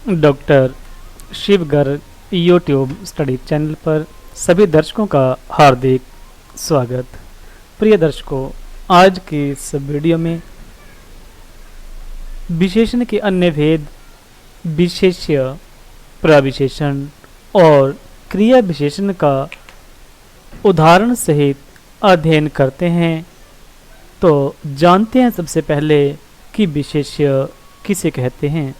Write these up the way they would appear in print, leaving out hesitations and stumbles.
Doctor Shiv Garg YouTube study channel पर सभी दर्शकों का हार्दिक स्वागत। प्रिय दर्शकों, आज के इस वीडियो में विशेषण के अन्य भेद, विशेष्य, प्रविशेषण और क्रिया विशेषण का उदाहरण सहित अध्ययन करते हैं। तो जानते हैं सबसे पहले कि विशेष्य किसे कहते हैं।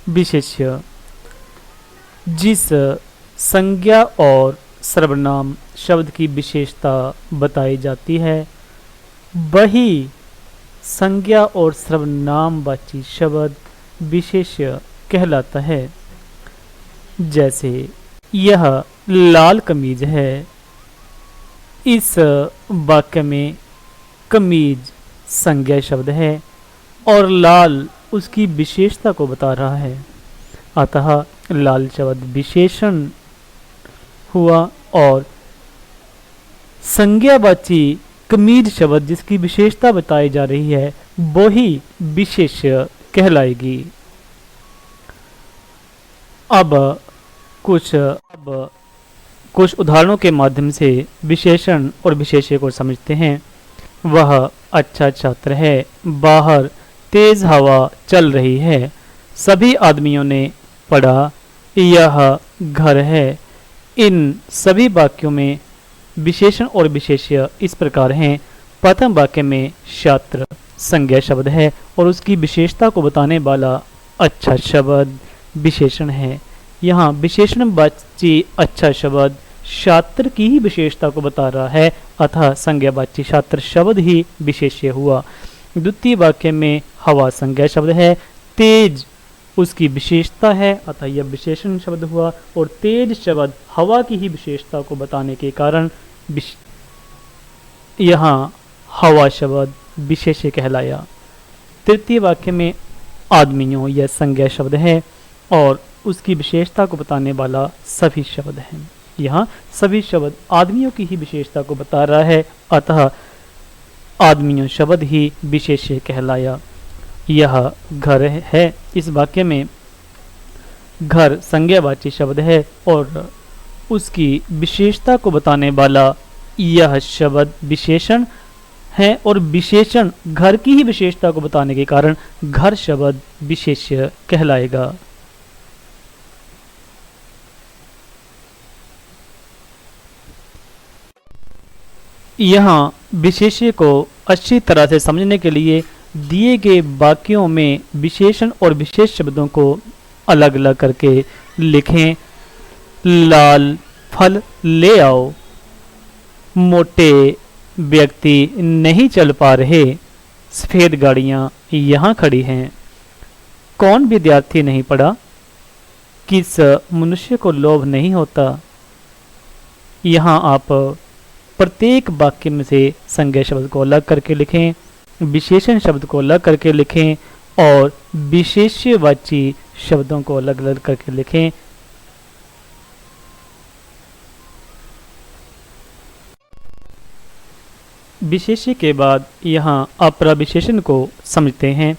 विशेष्य जिस संज्ञा और सर्वनाम शब्द की विशेषता बताई जाती है, वही संज्ञा और सर्वनामवाची शब्द विशेष्य कहलाता है। जैसे यह लाल कमीज है। इस वाक्य में कमीज संज्ञा शब्द है और लाल उसकी विशेषता को बता रहा है, अतः लाल शब्द विशेषण हुआ और संज्ञावाची कमीज शब्द जिसकी विशेषता बताई जा रही है वो ही विशेष्य कहलाएगी। अब कुछ उदाहरणों के माध्यम से विशेषण और विशेष्य को समझते हैं। वह अच्छा छात्र है। बाहर तेज हवा चल रही है। सभी आदमियों ने पढ़ा। यह घर है। इन सभी वाक्यों में विशेषण और विशेष्य इस प्रकार हैं। प्रथम वाक्य में छात्र संज्ञा शब्द है और उसकी विशेषता को बताने वाला अच्छा शब्द विशेषण है। यहाँ विशेषणवाची अच्छा शब्द छात्र की ही विशेषता को बता रहा है, अतः संज्ञावाची छात्र शब्द ही विशेष्य हुआ। द्वितीय वाक्य में हवा संज्ञा शब्द है, तेज उसकी विशेषता है, अतः यह विशेषण शब्द हुआ और तेज शब्द हवा की ही विशेषता को बताने के कारण यहाँ हवा शब्द विशेष्य कहलाया। तृतीय वाक्य में आदमियों यह संज्ञा शब्द है और उसकी विशेषता को बताने वाला सभी शब्द हैं। यहाँ सभी शब्द आदमियों की ही विशेषता को बता रहा है, अतः आदमियों शब्द ही विशेष्य कहलाया। यह घर है। इस वाक्य में घर संज्ञावाची शब्द है और उसकी विशेषता को बताने वाला यह शब्द विशेषण है और विशेषण घर की ही विशेषता को बताने के कारण घर शब्द विशेष्य कहलाएगा। यहाँ विशेष्य को अच्छी तरह से समझने के लिए दिए गए वाक्यों में विशेषण और विशेष शब्दों को अलग अलग करके लिखें। लाल फल ले आओ। मोटे व्यक्ति नहीं चल पा रहे। सफ़ेद गाड़ियाँ यहाँ खड़ी हैं। कौन विद्यार्थी नहीं पढ़ा? किस मनुष्य को लोभ नहीं होता? यहाँ आप प्रत्येक वाक्य में से संज्ञा शब्द को अलग करके लिखें, विशेषण शब्द को अलग करके लिखें और विशेष्यवाची शब्दों को अलग अलग करके लिखें। विशेष्य के बाद यहाँ अप्रविशेषण को समझते हैं।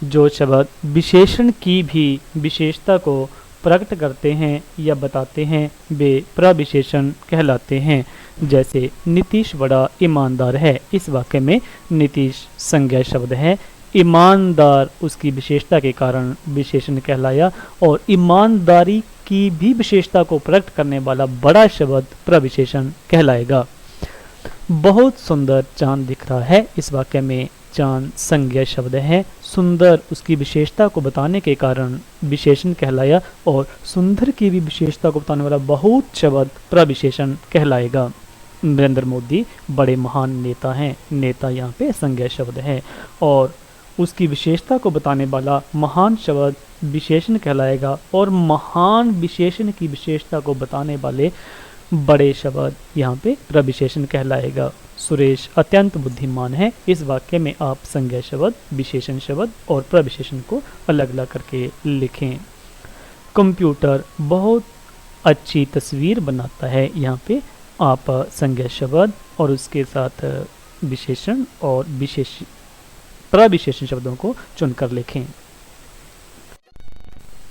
जो शब्द विशेषण की भी विशेषता को प्रकट करते हैं या बताते हैं वे प्रविशेषण कहलाते हैं। जैसे नीतीश बड़ा ईमानदार है। इस वाक्य में नीतीश संज्ञा शब्द है, ईमानदार उसकी विशेषता के कारण विशेषण कहलाया और ईमानदारी की भी विशेषता को प्रकट करने वाला बड़ा शब्द प्रविशेषण कहलाएगा। बहुत सुंदर चांद दिख रहा है। इस वाक्य में चांद संज्ञा शब्द है, सुंदर उसकी विशेषता को बताने के कारण विशेषण कहलाया और सुंदर की भी विशेषता को बताने वाला बहुत शब्द प्रविशेषण कहलाएगा। नरेंद्र मोदी बड़े महान नेता हैं। नेता यहाँ पे संज्ञा शब्द है और उसकी विशेषता को बताने वाला महान शब्द विशेषण कहलाएगा और महान विशेषण की विशेषता को बताने वाले बड़े शब्द यहाँ पे प्रविशेषण कहलाएगा। सुरेश अत्यंत बुद्धिमान है। इस वाक्य में आप संज्ञा शब्द, विशेषण शब्द और प्रविशेषण को अलग अलग करके लिखें। कंप्यूटर बहुत अच्छी तस्वीर बनाता है। यहाँ पे आप संज्ञा शब्द और उसके साथ विशेषण और विशेष प्रविशेषण शब्दों को चुनकर लिखें।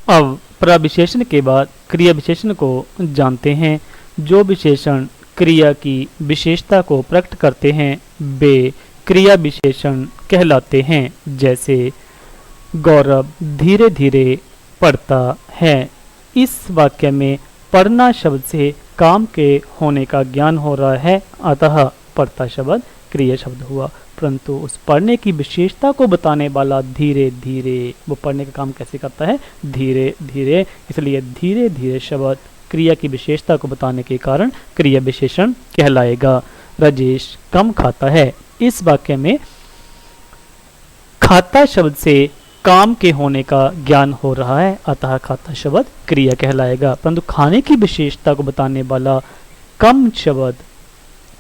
अब प्रविशेषण के बाद क्रिया विशेषण को जानते हैं। जो विशेषण क्रिया की विशेषता को प्रकट करते हैं वे क्रिया विशेषण कहलाते हैं। जैसे गौरव धीरे धीरे पढ़ता है। इस वाक्य में पढ़ना शब्द से काम के होने का ज्ञान हो रहा है, अतः पढ़ता शब्द क्रिया शब्द हुआ। परंतु उस पढ़ने की विशेषता को बताने वाला धीरे धीरे, वो पढ़ने का काम कैसे करता है? धीरे धीरे, इसलिए धीरे धीरे शब्द क्रिया की विशेषता को बताने के कारण क्रिया विशेषण कहलाएगा। राजेश कम खाता है। इस वाक्य में खाता शब्द से काम के होने का ज्ञान हो रहा है, अतः खाता शब्द क्रिया कहलाएगा। परंतु खाने की विशेषता को बताने वाला कम शब्द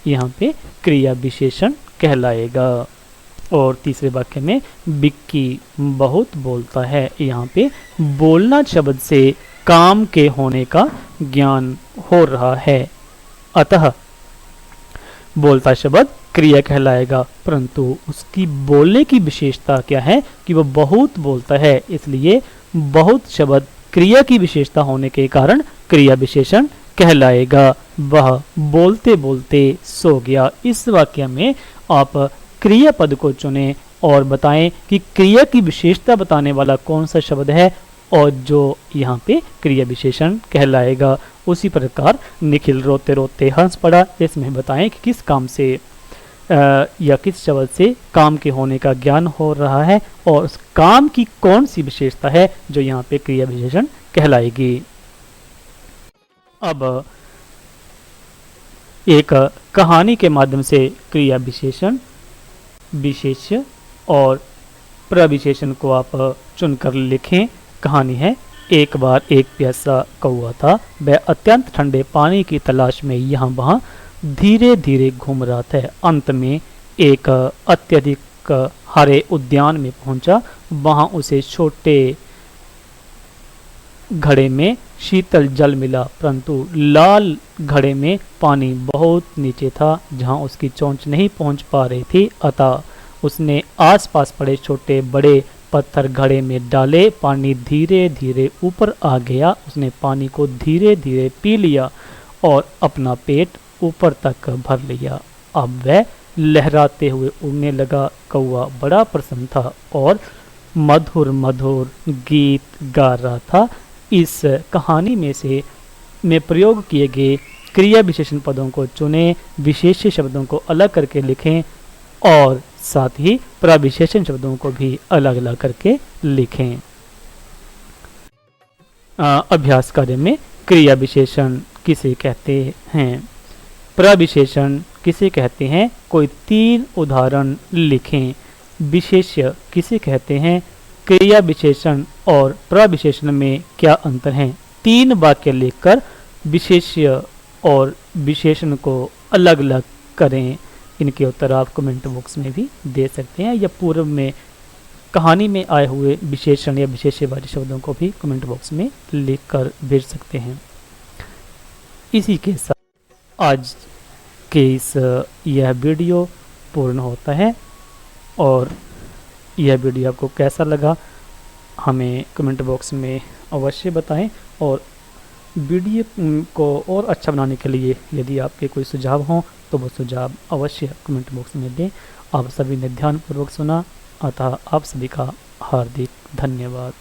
यहाँ पे क्रिया विशेषण कहलाएगा। और तीसरे वाक्य में बिक्की बहुत बोलता है। यहाँ पे बोलना शब्द से काम के होने का ज्ञान हो रहा है, अतः बोलता शब्द क्रिया कहलाएगा। परंतु उसकी बोलने की विशेषता क्या है कि वह बहुत बोलता है, इसलिए बहुत शब्द क्रिया की विशेषता होने के कारण क्रिया विशेषण कहलाएगा। वह बोलते बोलते सो गया। इस वाक्य में आप क्रिया पद को चुनें और बताएं कि क्रिया की विशेषता बताने वाला कौन सा शब्द है और जो यहाँ पे क्रिया विशेषण कहलाएगा। उसी प्रकार निखिल रोते रोते हंस पड़ा, इसमें बताएं कि किस काम से या किस शब्द से काम के होने का ज्ञान हो रहा है और उस काम की कौन सी विशेषता है जो यहाँ पे क्रिया विशेषण कहलाएगी। अब एक कहानी के माध्यम से क्रिया विशेषण, विशेष्य और प्रविशेषण को आप चुनकर लिखें। कहानी है, एक बार एक प्यासा कौवा था। वह अत्यंत ठंडे पानी की तलाश में यहाँ वहाँ धीरे धीरे घूम रहा था। अंत में एक अत्यधिक हरे उद्यान में पहुंचा। वहां उसे छोटे घड़े में शीतल जल मिला, परंतु लाल घड़े में पानी बहुत नीचे था, जहां उसकी चोंच नहीं पहुंच पा रही थी। अतः उसने आसपास पड़े छोटे बड़े पत्थर घड़े में डाले। पानी धीरे धीरे ऊपर आ गया। उसने पानी को धीरे धीरे पी लिया और अपना पेट ऊपर तक भर लिया। अब वह लहराते हुए उड़ने लगा। कौवा बड़ा प्रसन्न था और मधुर मधुर गीत गा रहा था। इस कहानी में प्रयोग किए गए क्रिया विशेषण पदों को चुनें, विशेष शब्दों को अलग करके लिखें और साथ ही प्रविशेषण शब्दों को भी अलग अलग करके लिखें। अभ्यास कार्य में क्रिया विशेषण किसे कहते हैं, प्रविशेषण किसे कहते हैं, कोई 3 उदाहरण लिखें। विशेष्य किसे कहते हैं, क्रिया विशेषण और प्रविशेषण में क्या अंतर है। 3 वाक्य लिखकर विशेष्य और विशेषण को अलग अलग करें। इनके उत्तर आप कमेंट बॉक्स में भी दे सकते हैं या पूर्व में कहानी में आए हुए विशेषण या विशेष्यवाची शब्दों को भी कमेंट बॉक्स में लिखकर भेज सकते हैं। इसी के साथ आज के यह वीडियो पूर्ण होता है और यह वीडियो आपको कैसा लगा हमें कमेंट बॉक्स में अवश्य बताएं और वीडियो को और अच्छा बनाने के लिए यदि आपके कोई सुझाव हों तो वो सुझाव अवश्य कमेंट बॉक्स में दें। आप सभी ने ध्यानपूर्वक सुना, अतः आप सभी का हार्दिक धन्यवाद।